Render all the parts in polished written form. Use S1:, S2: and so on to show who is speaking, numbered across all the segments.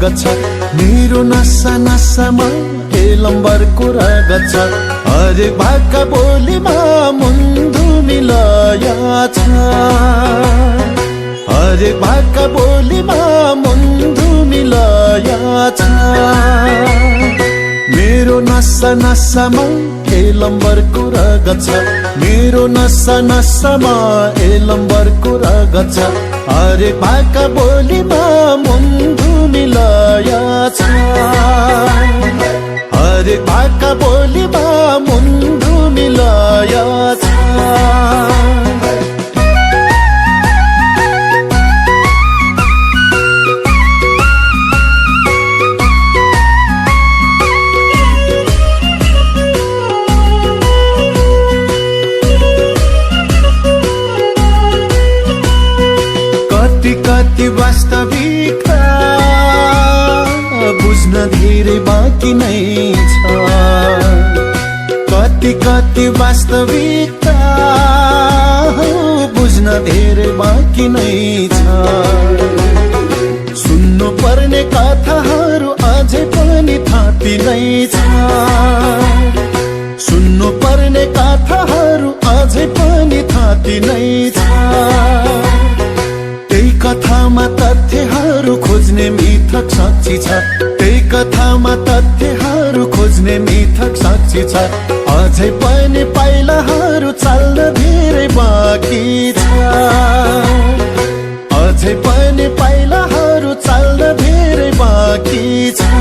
S1: रगत छ मेरो नसा नसामा एलम्बरको रगत छ हरेक भाका बोलीमा मुन्दु मिलाया छ हरेक भाका बोलीमा मुन्दु मिलाया छ मेरो नसा नसामा एलम्बरको रगत छ मेरो नसा नसामा एलम्बरको रगत छ हरेक भाका बोलीमा मुन्दु मिलाया छ हरेक भाका बोलीमा मुन्दु मिलाया छ कति वास्तविकता बुझ्न धेरै बाँकी नै छ कति वास्तविकता बुझ्न धेरै बाँकी नै छ सुन्नु पर्ने कथाहरू अझै पनि थाती नै छ सुन्नु पर्ने कथाहरू अझै पनि थाती नै छ कथामा तथ्यहरू खोज्ने मिथक साक्षी छ त्यही कथामा तथ्यहरू खोज्ने मिथक साक्षी छ अझै पनि पाइलाहरू चाल्न धेरै बाँकी छ अझै पनि पाइलाहरू चाल्न धेरै बाँकी छ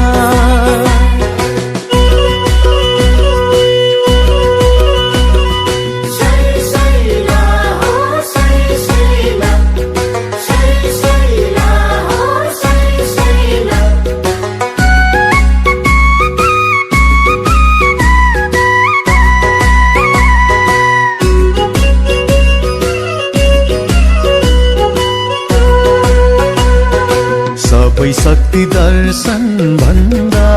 S1: सबै शक्ति दर्शन भन्दा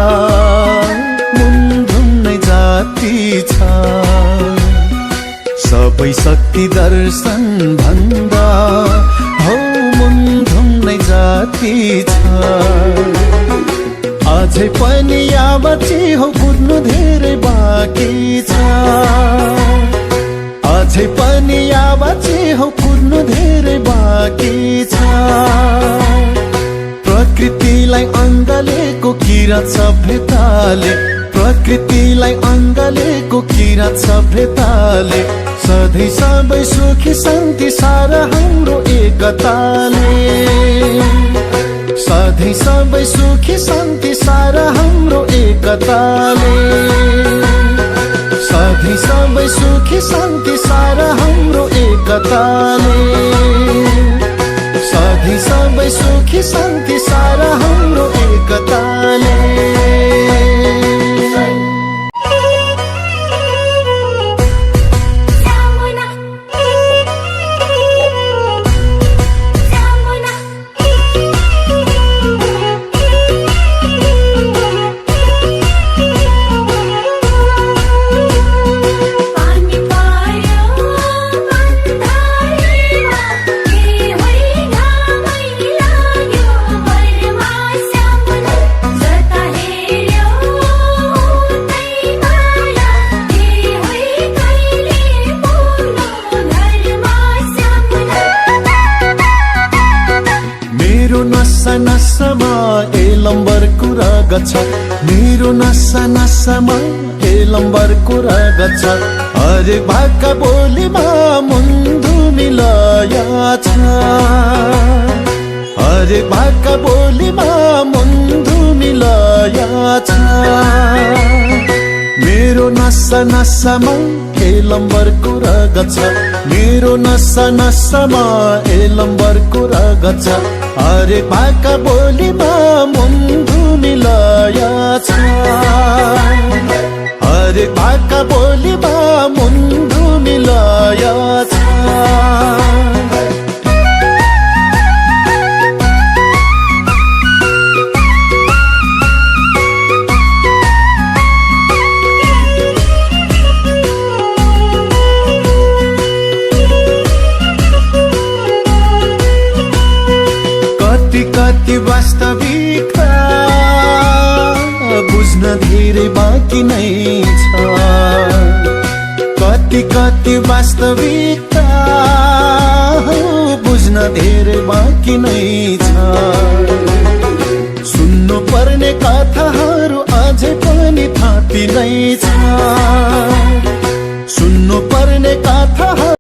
S1: मुन्धुम नै जाति छ सबै शक्ति दर्शन भन्दा हौ मुन्धुम नै जाति छ अझै पनि यावती हो कुद्नु धेरै बाँकी छ अझै पनि यावती हो कुद्नु धेरै बाँकी छ प्रकृतिलाई अङ्गालेको किरात सभ्यताले प्रकृतिलाई अङ्गालेको किरात सभ्यताले सधैँ सबै सुखी शान्ति सारा हाम्रो एकताले सधैँ सबै सुखी शान्ति सारा हाम्रो एकताले सधैँ सबै सुखी शान्ति सारा हाम्रो एकताले सधैँ सबै सुखी शान्ति सारा हाम्रो एकताले नसामा एलम्बरको रगत छ मेरो नसा नसामा एलम्बरको रगत छ हरेक भाका बोलीमा मुन्दु मिलाया छ हरेक भाका बोलीमा मुन्दु मिलाया छ मेरो नसा नसामा एलम्बरको रगत छ मेरो नसा नसामा एलम्बरको रगत छ हरेक भाका बोलीमा मुन्दु मिलाया छ हरेक भाका बोलीमा मुन्दु मिलाया छ कति वास्तविकता धेरै बाँकी नै छ। कति कति वास्तविकता बुझ्न धेरै बाँकी नै छ। सुन्नु पर्ने कथाहरू अझै पनि थाती नै छ।